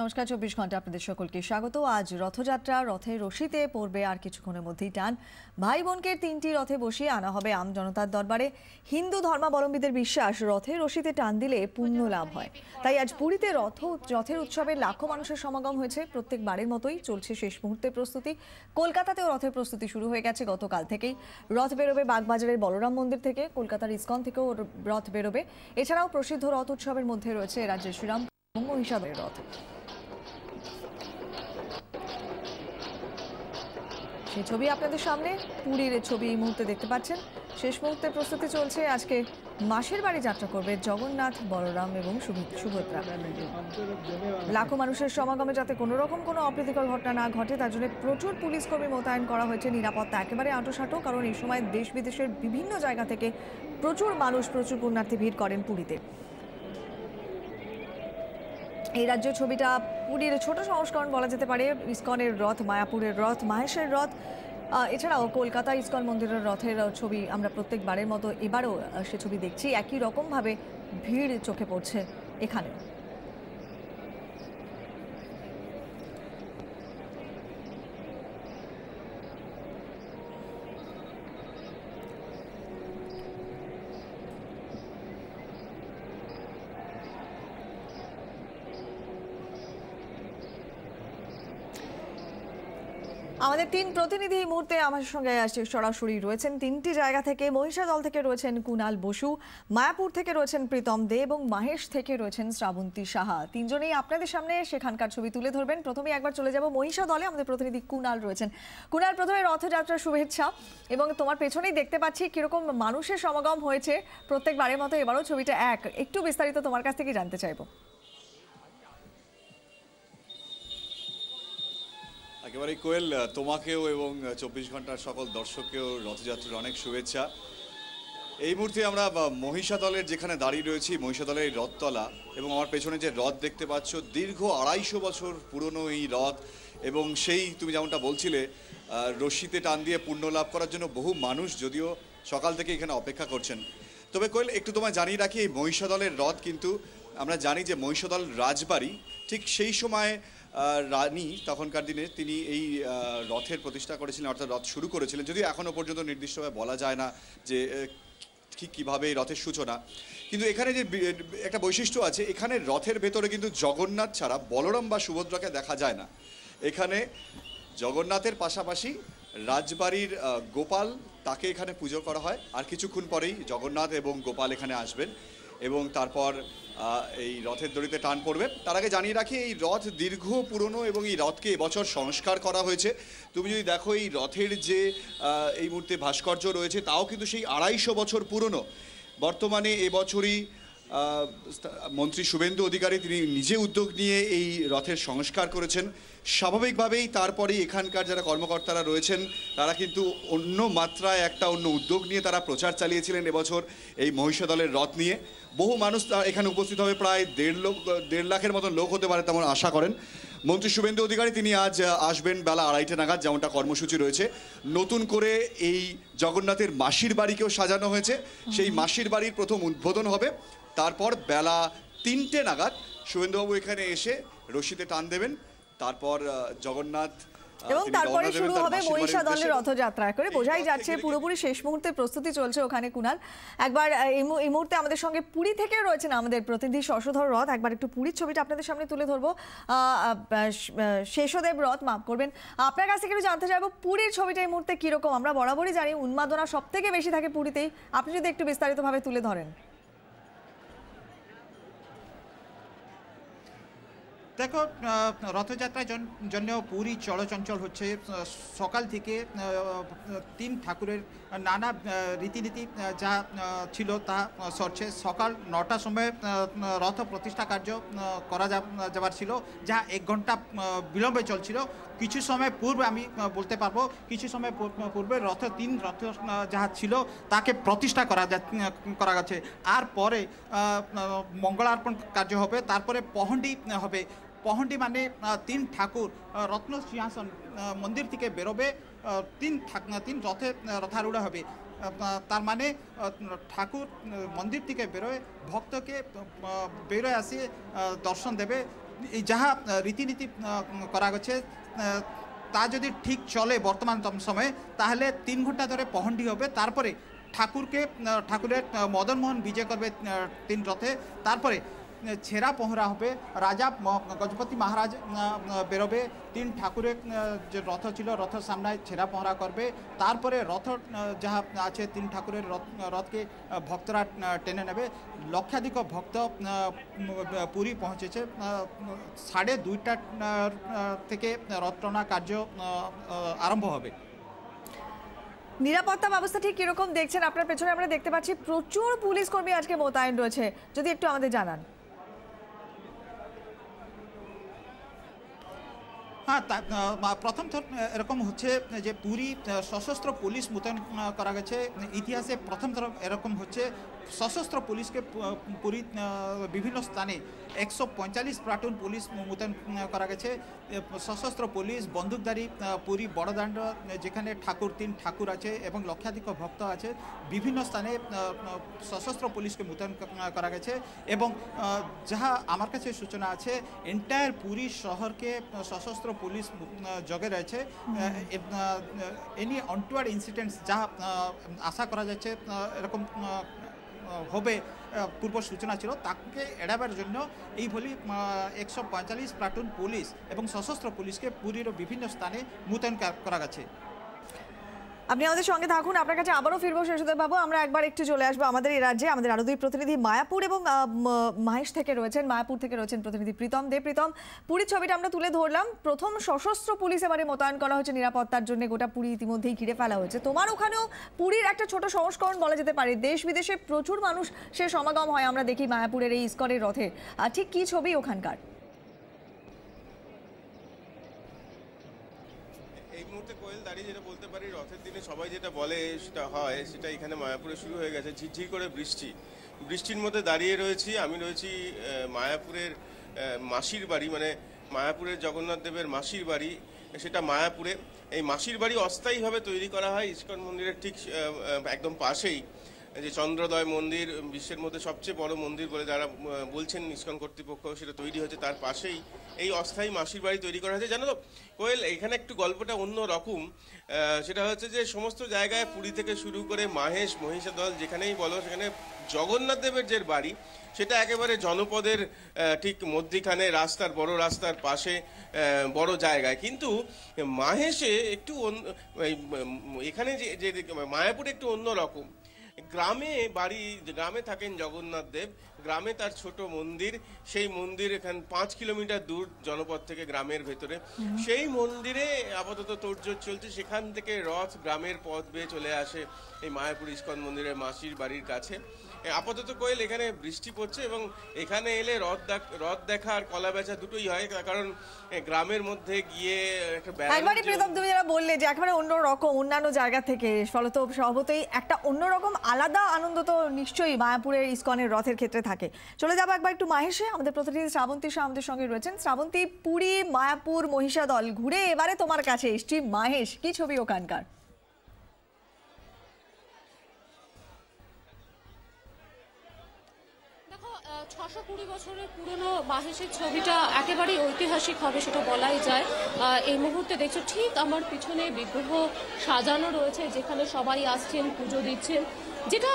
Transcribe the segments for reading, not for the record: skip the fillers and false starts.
নমস্কার, 24 ঘন্টা আপনাদের সকলকে স্বাগত। আজ রথযাত্রা, রথের রশিতে পড়বে আর কিছুক্ষণের মধ্যেই টান। ভাই বোনকে 3টি রথে বসিয়ে আনা হবে আম জনতার দরবারে। হিন্দু ধর্মাবলম্বীদের বিশ্বাস, রথের রশিতে টান দিলে পুণ্য লাভ হয়। তাই আজ পুরীতে রথের উৎসবে লাখো মানুষের সমাগম হয়েছে। প্রত্যেকবারের মতোই চলছে শেষ মুহূর্তের প্রস্তুতি। কলকাতাতেও রথের প্রস্তুতি শুরু হয়ে গেছে গতকাল থেকেই। রথ বেরোবে বাগবাজারের বলরাম মন্দির থেকে, কলকাতার ইসকন থেকেও রথ বেরোবে। এছাড়াও প্রসিদ্ধ রথ উৎসবের মধ্যে রয়েছে রাজ্যের শ্রীরাম এবং মহিষাদলের রথ। সেই ছবি আপনাদের সামনে, পুরীর ছবি এই মুহূর্তে দেখতে পাচ্ছেন। শেষ মুহূর্তে প্রস্তুতি চলছে। আজকে মাসির বাড়ি যাত্রা করবে জগন্নাথ, বলরাম এবং সুভদ্রা। লাখো মানুষের সমাগমে যাতে কোনো রকম কোনো অপ্রীতিকর ঘটনা না ঘটে, তার জন্য প্রচুর পুলিশ কর্মী মোতায়েন করা হয়েছে। নিরাপত্তা একেবারে আঁটোসাঁটো, কারণ এই সময় দেশ বিদেশের বিভিন্ন জায়গা থেকে প্রচুর মানুষ, প্রচুর পুণ্যার্থী ভিড় করেন পুরীতে। এই রাজ্যের ছবিটা পুরীর ছোট সংস্করণ বলা যেতে পারে। ইসকনের রথ, মায়াপুরের রথ, মাহেশের রথ, এছাড়াও কলকাতা ইসকন মন্দিরের রথের ছবি আমরা প্রত্যেকবারের মতো এবারও সে ছবি দেখছি। একই রকমভাবে ভিড় চোখে পড়ছে এখানেও। আমাদের 3 প্রতিনিধি এই মুহূর্তে আমার সঙ্গে সরাসরি রয়েছেন 3টি জায়গা থেকে। মহিষাদল থেকে রয়েছেন কুণাল বসু, মায়াপুর থেকে রয়েছেন প্রীতম দে এবং মাহেশ থেকে রয়েছেন শ্রাবন্তী সাহা। তিনজনেই আপনাদের সামনে সেখানকার ছবি তুলে ধরবেন। প্রথমে একবার চলে যাব মহিষাদলে, আমাদের প্রতিনিধি কুণাল রয়েছেন। কুণাল, প্রথমে রথযাত্রার শুভেচ্ছা। এবং তোমার পেছনেই দেখতে পাচ্ছি কিরকম মানুষের সমাগম হয়েছে প্রত্যেকবারের মতো, এবারও ছবিটা একটু বিস্তারিত তোমার কাছ থেকে জানতে চাইবো। একেবারে কোয়েল, তোমাকেও এবং 24 ঘন্টার সকল দর্শককেও রথযাত্রার অনেক শুভেচ্ছা। এই মুহূর্তে আমরা মহিষাদলের যেখানে দাঁড়িয়ে রয়েছি, মহিষাদলের এই রথতলা, এবং আমার পেছনে যে রথ দেখতে পাচ্ছ, দীর্ঘ 250 বছর পুরনো এই রথ। এবং সেই তুমি যেমনটা বলছিলে, রশিতে টান দিয়ে পুণ্য লাভ করার জন্য বহু মানুষ যদিও সকাল থেকে এখানে অপেক্ষা করছেন। তবে কোয়েল, একটু তোমায় জানিয়ে রাখি, এই মহিষাদলের রথ কিন্তু আমরা জানি যে মহিষাদল রাজবাড়ি, ঠিক সেই সময় রানী তখনকার দিনে তিনি এই রথের প্রতিষ্ঠা করেছিলেন, অর্থাৎ রথ শুরু করেছিলেন। যদিও এখনও পর্যন্ত নির্দিষ্টভাবে বলা যায় না যে ঠিক কীভাবে এই রথের সূচনা। কিন্তু এখানে যে একটা বৈশিষ্ট্য আছে, এখানে রথের ভেতরে কিন্তু জগন্নাথ ছাড়া বলরাম বা সুভদ্রাকে দেখা যায় না। এখানে জগন্নাথের পাশাপাশি রাজবাড়ির গোপাল, তাকে এখানে পুজো করা হয়। আর কিছুক্ষণ পরেই জগন্নাথ এবং গোপাল এখানে আসবেন এবং তারপর এই রথের দড়িতে টান পড়বে। তার আগে জানিয়ে রাখি, এই রথ দীর্ঘ পুরনো এবং এই রথকে এবছর সংস্কার করা হয়েছে। তুমি যদি দেখো, এই রথের যে এই মুহূর্তে ভাস্কর্য রয়েছে, তাও কিন্তু সেই 250 বছর পুরনো। বর্তমানে এবছরই মন্ত্রী শুভেন্দু অধিকারী তিনি নিজে উদ্যোগ নিয়ে এই রথের সংস্কার করেছেন। স্বাভাবিকভাবেই তারপরে এখানকার যারা কর্মকর্তারা রয়েছেন, তারা কিন্তু অন্য মাত্রায় একটা অন্য উদ্যোগ নিয়ে তারা প্রচার চালিয়েছিলেন এবছর এই মহিষাদলের রথ নিয়ে। বহু মানুষ এখানে উপস্থিত হবে, প্রায় 1.5 লাখের মতন লোক হতে পারে তেমন আশা করেন। মন্ত্রী শুভেন্দু অধিকারী তিনি আজ আসবেন বেলা 2:30 নাগাদ, যেমনটা কর্মসূচি রয়েছে। নতুন করে এই জগন্নাথের মাসির বাড়িকেও সাজানো হয়েছে, সেই মাসির বাড়ির প্রথম উদ্বোধন হবে। তারপর বেলা 3টে নাগাদ শুভেন্দুবাবু এখানে এসে রশিতে টান দেবেন। তারপর জগন্নাথ এবং তারপরে শুরু হবে মহিষাদলের রথযাত্রা। করে বোঝাই যাচ্ছে পুরোপুরি শেষ মুহূর্তে প্রস্তুতি চলছে ওখানে। কুণাল, একবার এই মুহূর্তে আমাদের সঙ্গে পুরী থেকে রয়েছেন আমাদের প্রতিনিধি শশধর রথ। একবার একটু পুরীর ছবিটা আপনাদের সামনে তুলে ধরবো। শেষদেব রথ, মাফ করবেন, আপনার কাছ থেকে একটু জানতে চাইবো পুরীর ছবিটা এই মুহূর্তে কিরকম। আমরা বরাবরই জানি উন্মাদনা সব থেকে বেশি থাকে পুরীতেই, আপনি যদি একটু বিস্তারিতভাবে তুলে ধরেন। দেখো, রথযাত্রার জন্য পুরী চলচঞ্চল হচ্ছে। সকাল থেকে 3 ঠাকুরের নানা রীতিনীতি যা ছিল তা সরছে। সকাল 9টার সময় রথ প্রতিষ্ঠা কার্য করা যাবার ছিল, যা 1 ঘন্টা বিলম্বে চলছিল। কিছু সময় পূর্বে, আমি বলতে পারবো কিছু সময় পূর্বে রথ যাহা ছিল তাকে প্রতিষ্ঠা করা গেছে। আর পরে মঙ্গলার্পণ কার্য হবে, তারপরে পহণ্ডি হবে। পহণ্ডি মানে 3 ঠাকুর রত্ন সিংহাসন মন্দির থেকে বেরোবে, 3 রথে রথারূঢ় হবে। তার মানে ঠাকুর মন্দির থেকে বেরোয় ভক্তকে বেরোয় আসে দর্শন দেবে। যাহা রীতিনীতি করা গেছে তা যদি ঠিক চলে বর্তমান সময়ে, তাহলে 3 ঘন্টা ধরে পহন্ডি হবে। তারপরে ঠাকুরের মদনমোহন বিজে করবে 3 রথে। তারপরে ছেঁড়া পহরা হবে, রাজা গজপতি মহারাজ বেরোবে, 3 ঠাকুরের যে রথ ছিল রথের সামনে ছেঁড়া পহরা করবে। তারপরে রথ যাহা আছে 3 ঠাকুরের রথকে ভক্তরা টেনে নেবে। লক্ষাধিক ভক্ত পুরী পৌঁছেছে। 2:30 থেকে রথ টানা কার্য আরম্ভ হবে। নিরাপত্তা ব্যবস্থা ঠিক কিরকম দেখছেন? আপনার পেছনে আমরা দেখতে পাচ্ছি প্রচুর পুলিশ কর্মী আজকে মোতায়েন রয়েছে, যদি একটু আমাদের জানান। হ্যাঁ, প্রথম এরকম হচ্ছে যে পুরী সশস্ত্র পুলিশ মোতায়েন করা গেছে। ইতিহাসে প্রথম তরফ এরকম হচ্ছে সশস্ত্র পুলিশকে পুরী বিভিন্ন স্থানে 145 প্লাটুন পুলিশ মোতায়েন করা গেছে। সশস্ত্র পুলিশ, বন্দুকধারী, পুরী বড়দাণ্ড যেখানে 3 ঠাকুর আছে এবং লক্ষাধিক ভক্ত আছে, বিভিন্ন স্থানে সশস্ত্র পুলিশকে মোতায়েন করা গেছে। এবং যাহা আমার কাছে সূচনা আছে, এন্টায়ার পুরী শহরকে সশস্ত্র পুলিশ জগে রয়েছে। এনি অনটুয়ার্ড ইনসিডেন্টস যা আশা করা যাচ্ছে এরকম হবে পূর্ব সূচনা ছিল, তাকে এড়াবার জন্য এইভাবে 145 প্লাটুন পুলিশ এবং সশস্ত্র পুলিশকে পুরীর বিভিন্ন স্থানে মোতায়েন করা গেছে। আপনি আমাদের সঙ্গে থাকুন, আপনার কাছে আবারও ফিরবো শেষদেব বাবু। আমরা একবার একটু চলে আসবো আমাদের এই রাজ্যে। আমাদের আরো 2 প্রতিনিধি মায়াপুর এবং মাহেশ থেকে রয়েছেন। মায়াপুর থেকে রয়েছেন প্রতিনিধি প্রীতম দে। প্রীতম, পুরীর ছবিটা আমরা তুলে ধরলাম। প্রথম সশস্ত্র পুলিশ এবারে মোতায়েন করা হয়েছে নিরাপত্তার জন্য। গোটা পুরী ইতিমধ্যেই ঘিরে ফেলা হয়েছে। তোমার ওখানেও পুরীর একটা ছোট সংস্করণ বলা যেতে পারে। দেশ বিদেশে প্রচুর মানুষ সে সমাগম হয়, আমরা দেখি মায়াপুরের এই ইস্কনের রথে। আর ঠিক কি ছবি ওখানকার? এই মুহূর্তে কোয়েল দাঁড়িয়ে যেটা বলতে পারি, রথের দিনে সবাই যেটা বলে সেটা হয়, সেটা এখানে মায়াপুরে শুরু হয়ে গেছে। ঝিরঝির করে বৃষ্টির মধ্যে দাঁড়িয়ে রয়েছি। আমি রয়েছি মায়াপুরের মাসির বাড়ি, মানে মায়াপুরের জগন্নাথ দেবের মাসির বাড়ি, সেটা মায়াপুরে। এই মাসির বাড়ি অস্থায়ীভাবে তৈরি করা হয় ইস্কন মন্দিরের ঠিক একদম পাশেই। যে চন্দ্রোদয় মন্দির বিশ্বের মধ্যে সবচেয়ে বড় মন্দির বলে যারা বলছেন ইস্কন কর্তৃপক্ষ, সেটা তৈরি হয়েছে তার পাশেই এই অস্থায়ী মাসির বাড়ি তৈরি করা হয়েছে। জানো তো কোয়েল, এখানে একটু গল্পটা অন্য রকম। সেটা হচ্ছে যে সমস্ত জায়গায় পুরী থেকে শুরু করে মাহেশ, মহিষাদল যেখানেই বলো, সেখানে জগন্নাথ দেবের যে বাড়ি সেটা একেবারে জনপদের ঠিক মধ্যিখানে, বড় রাস্তার পাশে বড় জায়গায়। কিন্তু মাহেশে একটু এখানে যে মায়াপুরে একটু অন্য রকম। গ্রামে থাকেন জগন্নাথ দেব, গ্রামে তার ছোট মন্দির, সেই মন্দির এখান 5 কিলোমিটার দূর জনপদ থেকে, গ্রামের ভেতরে। সেই মন্দিরে আপাতত তোড়জোড় চলছে। সেখান থেকে রথ গ্রামের পথ বেয়ে চলে আসে এই মায়াপুর ইস্কন মন্দিরের মাসির বাড়ির কাছে। আপাতত কোয়েল এখানে বৃষ্টি পড়ছে এবং এখানে এলে রথ দেখা আর কলা বেচা দুটোই হয়, কারণ গ্রামের মধ্যে গিয়ে একবারই প্রীতম তুমি যারা বললে যে একেবারে অন্যরকম অন্যান্য জায়গা থেকে, ফলত স্বভাবতই একটা অন্যরকম আলাদা আনন্দ তো নিশ্চয়ই মায়াপুরের ইস্কনের রথের ক্ষেত্রে থাকে। চলে যাবো একবার একটু মাহেশে। আমাদের প্রতিনিধি শ্রাবন্তী শাহ আমাদের সঙ্গে রয়েছেন। শ্রাবন্তী, পুরী, মায়াপুর, মহিষাদল ঘুরে এবারে তোমার কাছে এসছি মাহেশ, কি ছবি ওখানকার? দেখো, 620 বছরের পুরনো মাহেশের ছবিটা একেবারেই ঐতিহাসিক হবে, সেটা বলাই যায়। এই মুহূর্তে দেখছো ঠিক আমার পিছনে বিগ্রহ সাজানো রয়েছে, যেখানে সবাই আসছেন, পুজো দিচ্ছেন, যেটা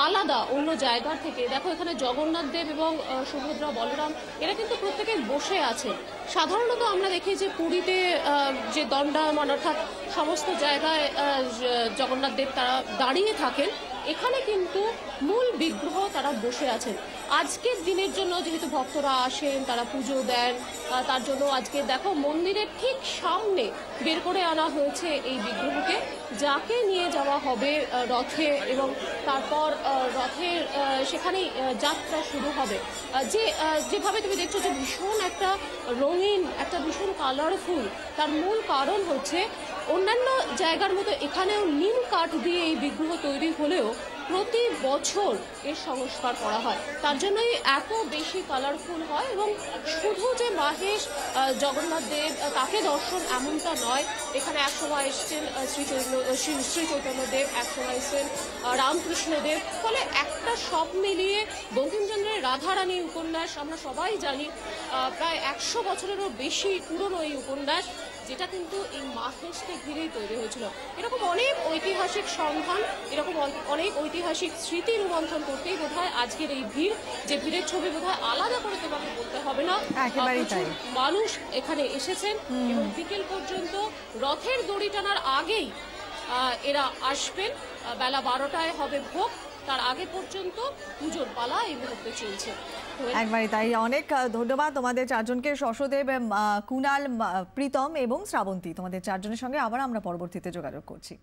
আলাদা অন্য জায়গার থেকে। দেখো, এখানে জগন্নাথ দেব এবং সুভদ্রা, বলরাম এরা কিন্তু প্রত্যেকে বসে আছেন। সাধারণত আমরা দেখি যে পুরীতে যে দণ্ডায়মান, অর্থাৎ সমস্ত জায়গায় জগন্নাথ দেব তারা দাঁড়িয়ে থাকেন, এখানে কিন্তু মূল বিগ্রহ তারা বসে আছেন। আজকের দিনের জন্য যেহেতু ভক্তরা আসেন, তারা পুজো দেন, তার জন্য আজকে দেখো মন্দিরের ঠিক সামনে বের করে আনা হয়েছে এই বিগ্রহকে, যাকে নিয়ে যাওয়া হবে রথে এবং তারপর রথের সেখানেই যাত্রা শুরু হবে। যেভাবে তুমি দেখছো যে ভীষণ একটা রঙিন, একটা ভীষণ কালারফুল, তার মূল কারণ হচ্ছে অন্যান্য জায়গার মতো এখানেও নিম কাঠ দিয়ে এই বিগ্রহ তৈরি হলেও প্রতি বছর এর সংস্কার করা হয়, তার জন্যই এত বেশি কালারফুল হয়। এবং শুধু যে মাহেশ জগন্নাথ দেব তাকে দর্শন এমনটা নয়, এখানে একসময় এসছেন শ্রী চৈতন্য দেব, একসময় এসছেন রামকৃষ্ণ দেব, ফলে একটা সব মিলিয়ে বঙ্কিমচন্দ্রের রাধারানী উপন্যাস আমরা সবাই জানি প্রায় 100 বছরেরও বেশি পুরনো এই উপন্যাস, যেটা কিন্তু এই মাহেশকে ঘিরেই তৈরি হয়েছিল। এরকম অনেক ঐতিহাসিক সন্ধান, এরকম অনেক ঐতিহাসিক স্মৃতি রোমন্থন করতেই বোধহয় আজকের এই ভিড়, যে ভিড়ের ছবি বোধহয় আলাদা করে তোমাকে বলতে হবে না। প্রচুর মানুষ এখানে এসেছেন এবং বিকেল পর্যন্ত রথের দড়ি টানার আগেই এরা আসবেন। বেলা 12টায় হবে ভোগ, তার আগে পর্যন্ত পুজোর পালা এই মুহূর্তে চলছে। একবারই তাই। অনেক ধন্যবাদ তোমাদের চারজনকে, শশদেব, কুণাল, প্রীতম এবং শ্রাবন্তী। তোমাদের চারজনের সঙ্গে আবার আমরা পরবর্তীতে যোগাযোগ করছি।